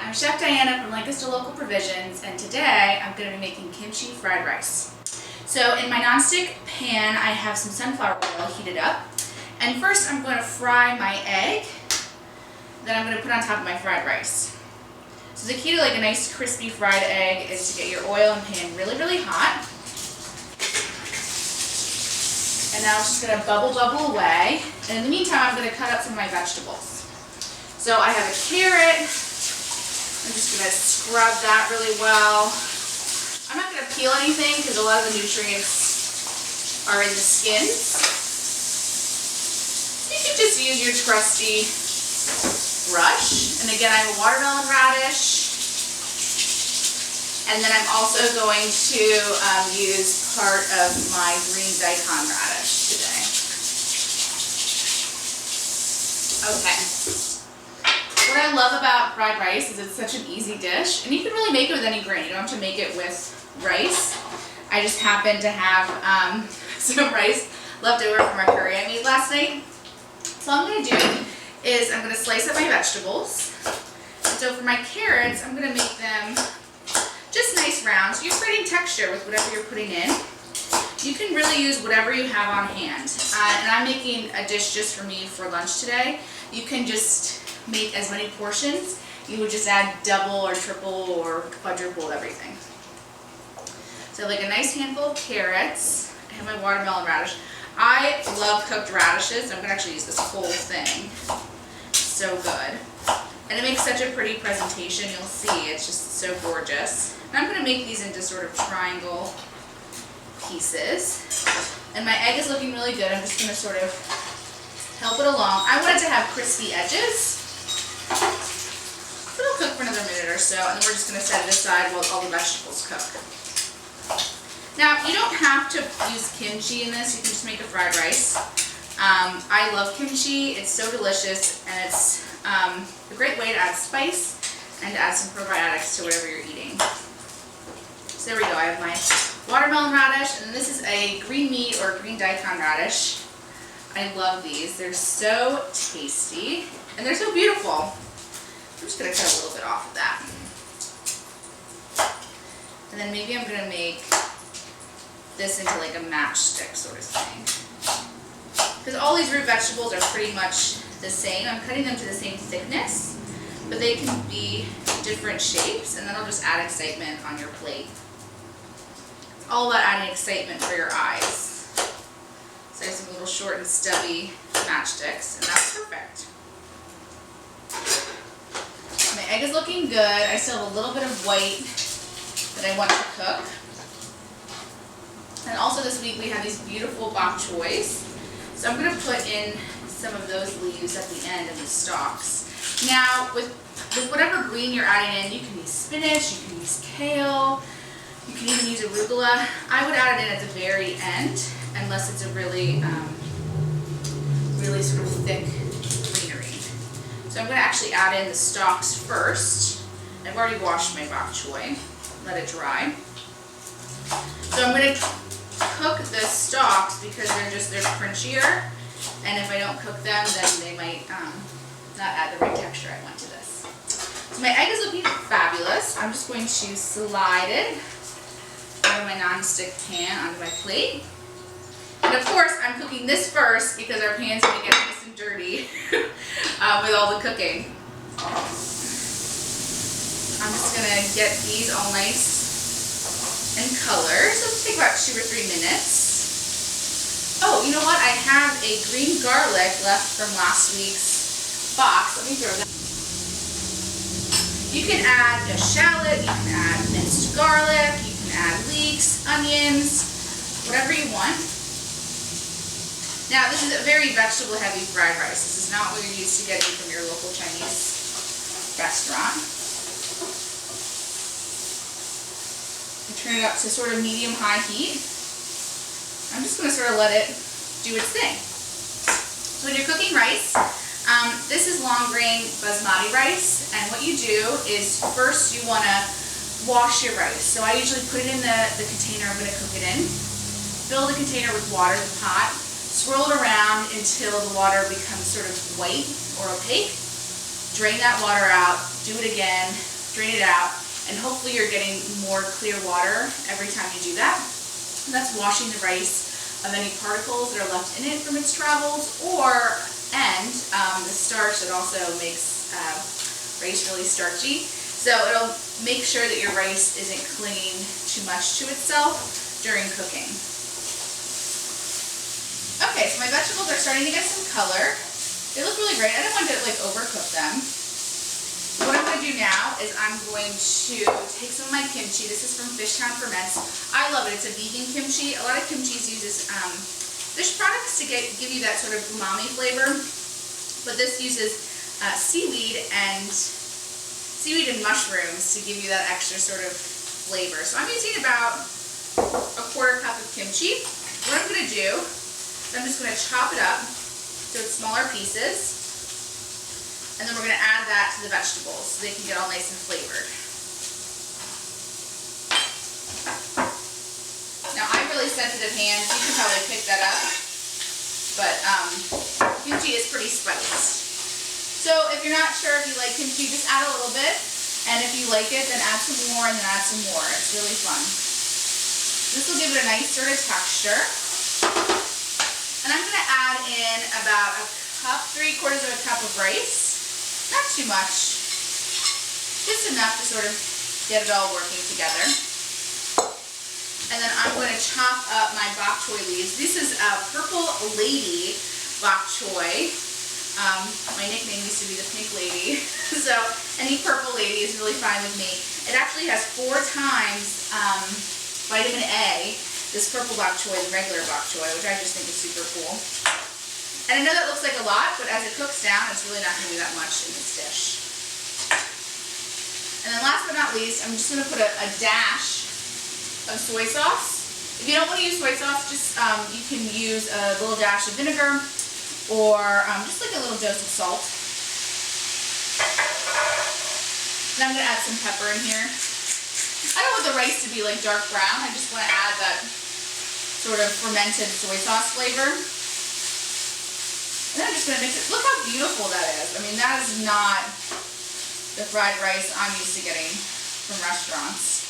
I'm Chef Diana from Lancaster Local Provisions, and today I'm going to be making kimchi fried rice. So in my nonstick pan, I have some sunflower oil heated up, and first I'm going to fry my egg, then I'm going to put on top of my fried rice. So the key to like a nice crispy fried egg is to get your oil and pan really, really hot. And now it's just going to bubble away, and in the meantime I'm going to cut up some of my vegetables. So I have a carrot. I'm just going to scrub that really well. I'm not going to peel anything because a lot of the nutrients are in the skins. You can just use your trusty brush. And again, I have a watermelon radish. And then I'm also going to use part of my green daikon radish today. Okay. What I love about fried rice is it's such an easy dish, and you can really make it with any grain. You don't have to make it with rice. I just happen to have some rice left over from our curry I made last night. So all I'm going to do is I'm going to slice up my vegetables. And so for my carrots, I'm going to make them just nice round. So you're creating texture with whatever you're putting in. You can really use whatever you have on hand. And I'm making a dish just for me for lunch today. You can just make as many portions. You would just add double or triple or quadruple everything. So like a nice handful of carrots. I have my watermelon radish. I love cooked radishes. I'm going to actually use this whole thing. So good. And it makes such a pretty presentation. You'll see it's just so gorgeous. And I'm going to make these into sort of triangle pieces. And my egg is looking really good. I'm just going to sort of help it along. I want it to have crispy edges. It'll cook for another minute or so, and then we're just going to set it aside while all the vegetables cook. Now, you don't have to use kimchi in this. You can just make a fried rice. I love kimchi. It's so delicious, and it's a great way to add spice and to add some probiotics to whatever you're eating. So there we go. I have my watermelon radish, and this is a green meat or green daikon radish. I love these. They're so tasty, and they're so beautiful. I'm just going to cut a little bit off of that. And then maybe I'm going to make this into like a matchstick sort of thing. Because all these root vegetables are pretty much the same. I'm cutting them to the same thickness, but they can be different shapes, and that'll just add excitement on your plate. It's all about adding excitement for your eyes. So I have some little short and stubby matchsticks, and that's perfect. My egg is looking good. I still have a little bit of white that I want to cook. And also this week we have these beautiful bok choys. So I'm going to put in some of those leaves at the end of the stalks. Now with whatever green you're adding in, you can use spinach, you can use kale, you can even use arugula. I would add it in at the very end, unless it's a really, really sort of thick greenery. So I'm going to actually add in the stalks first. I've already washed my bok choy, let it dry. So I'm going to cook the stalks because they're crunchier, and if I don't cook them, then they might not add the right texture I want to this. So my egg is looking fabulous. I'm just going to slide it out of my non-stick pan onto my plate. And of course, I'm cooking this first because our pan's going to get nice and dirty with all the cooking. I'm just going to get these all nice and colored. So it'll take about 2 or 3 minutes. Oh, you know what? I have a green garlic left from last week's box. Let me throw that. You can add a shallot, you can add minced garlic, you can add leeks, onions, whatever you want. Now, this is a very vegetable-heavy fried rice. This is not what you're used to getting from your local Chinese restaurant. I turn it up to sort of medium-high heat. I'm just going to sort of let it do its thing. So when you're cooking rice, this is long-grain basmati rice, and what you do is first you want to wash your rice. So I usually put it in the container I'm going to cook it in. Fill the container with water, the pot. Swirl it around until the water becomes sort of white or opaque. Drain that water out, do it again, drain it out, and hopefully you're getting more clear water every time you do that. And that's washing the rice of any particles that are left in it from its travels, and the starch that also makes rice really starchy. So it'll make sure that your rice isn't clinging too much to itself during cooking. Okay, so my vegetables are starting to get some color. They look really great. I don't want to like overcook them. What I'm going to do now is I'm going to take some of my kimchi. This is from Fishtown Ferments. I love it. It's a vegan kimchi. A lot of kimchi uses fish products to give you that sort of umami flavor, but this uses seaweed and mushrooms to give you that extra sort of flavor. So I'm using about a quarter cup of kimchi. What I'm going to do is I'm just going to chop it up to smaller pieces. And then we're going to add that to the vegetables so they can get all nice and flavored. Now I have really sensitive hands. You can probably pick that up. But kimchi is pretty spiced. So if you're not sure if you like kimchi, just add a little bit. And if you like it, then add some more and then add some more. It's really fun. This will give it a nice sort of texture. And I'm going to add in about a cup, 3/4 of a cup of rice. Not too much, just enough to sort of get it all working together. And then I'm going to chop up my bok choy leaves. This is a Purple Lady bok choy. My nickname used to be the Pink Lady, so any purple lady is really fine with me. It actually has 4 times vitamin A, this purple bok choy, the regular bok choy, which I just think is super cool. And I know that looks like a lot, but as it cooks down, it's really not going to be that much in this dish. And then last but not least, I'm just going to put a dash of soy sauce. If you don't want to use soy sauce, just you can use a little dash of vinegar or just like a little dose of salt. And I'm going to add some pepper in here. I don't want the rice to be like dark brown. I just want to add that sort of fermented soy sauce flavor. And then I'm just going to mix it. Look how beautiful that is. I mean, that is not the fried rice I'm used to getting from restaurants.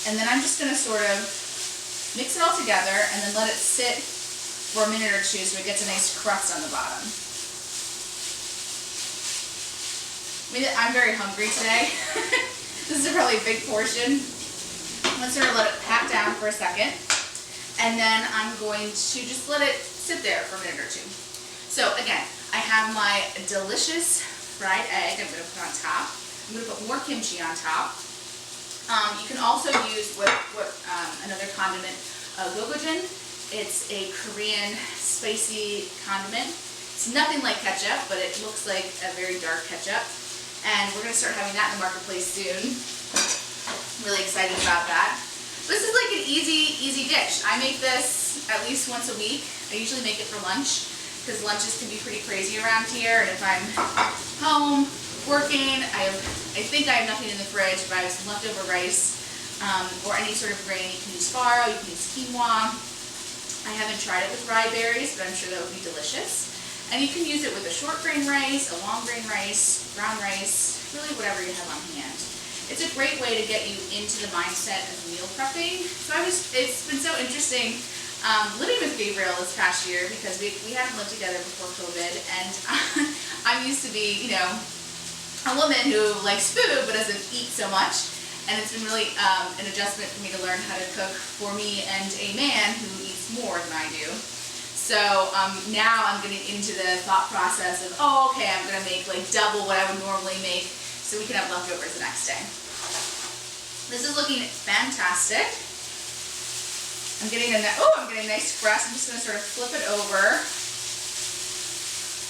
And then I'm just going to sort of mix it all together and then let it sit for a minute or two so it gets a nice crust on the bottom. I mean, I'm very hungry today. This is probably a big portion. I'm sort of let it pat down for a second. And then I'm going to just let it sit there for a minute or two. So again, I have my delicious fried egg I'm going to put on top. I'm going to put more kimchi on top. You can also use another condiment, gochujang. It's a Korean spicy condiment. It's nothing like ketchup, but it looks like a very dark ketchup. And we're going to start having that in the marketplace soon. I'm really excited about that. This is like an easy dish. I make this at least once a week. I usually make it for lunch because lunches can be pretty crazy around here. And if I'm home working, I think I have nothing in the fridge, but I have some leftover rice or any sort of grain. You can use farro, you can use quinoa. I haven't tried it with rye berries, but I'm sure that would be delicious. And you can use it with a short grain rice, a long grain rice, brown rice, really whatever you have on hand. It's a great way to get you into the mindset of meal prepping. So it's been so interesting living with Gabriel this past year because we hadn't lived together before COVID, and I'm used to be, you know, a woman who likes food but doesn't eat so much. And it's been really an adjustment for me to learn how to cook for me and a man who eats more than I do. So now I'm getting into the thought process of, oh, okay, I'm going to make like double what I would normally make so we can have leftovers the next day. This is looking fantastic. I'm getting a nice crust. I'm just going to sort of flip it over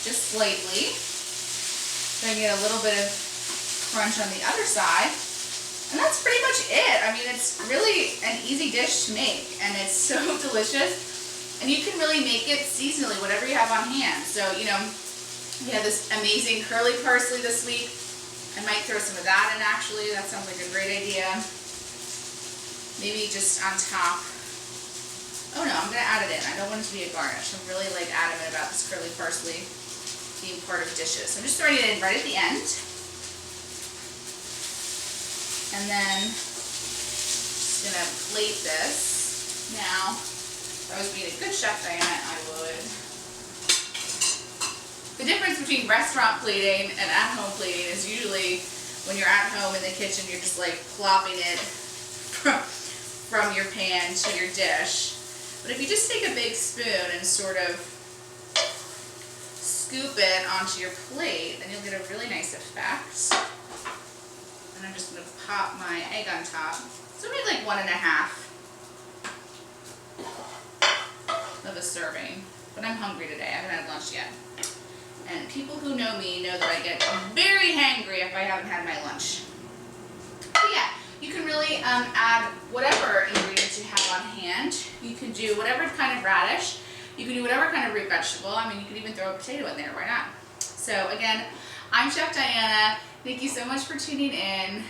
just slightly. So I get a little bit of crunch on the other side. And that's pretty much it. I mean, it's really an easy dish to make, and it's so delicious. And you can really make it seasonally, whatever you have on hand. So, you know, we have this amazing curly parsley this week. I might throw some of that in, actually. That sounds like a great idea. Maybe just on top. Oh no, I'm going to add it in. I don't want it to be a garnish. I'm really like adamant about this curly parsley being part of dishes. So I'm just throwing it in right at the end. And then just gonna plate this. Now, if I was being a good chef, Diana, I would. The difference between restaurant plating and at-home plating is usually when you're at home in the kitchen, you're just like plopping it from your pan to your dish. But if you just take a big spoon and sort of scoop it onto your plate, then you'll get a really nice effect. And I'm just going to pop my egg on top. So maybe like 1.5 of a serving. But I'm hungry today. I haven't had lunch yet. And people who know me know that I get very hangry if I haven't had my lunch. But yeah, you can really add whatever ingredients you have on hand. You can do whatever kind of radish. You can do whatever kind of root vegetable. I mean, you can even throw a potato in there. Why not? So again, I'm Chef Diana. Thank you so much for tuning in.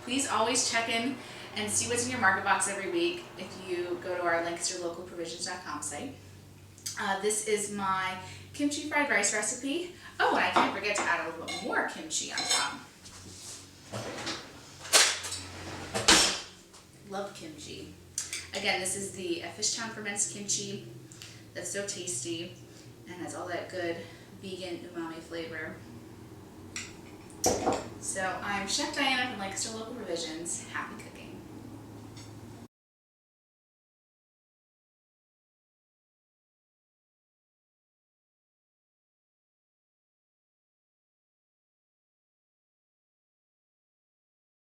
Please always check in and see what's in your market box every week if you go to our LancasterLocalProvisions.com site. This is my kimchi fried rice recipe. Oh, and I can't forget to add a little bit more kimchi on top. Love kimchi. Again, this is the Fishtown Ferments kimchi that's so tasty and has all that good vegan umami flavor. So I'm Chef Diana from Lancaster Local Provisions. Happy cooking.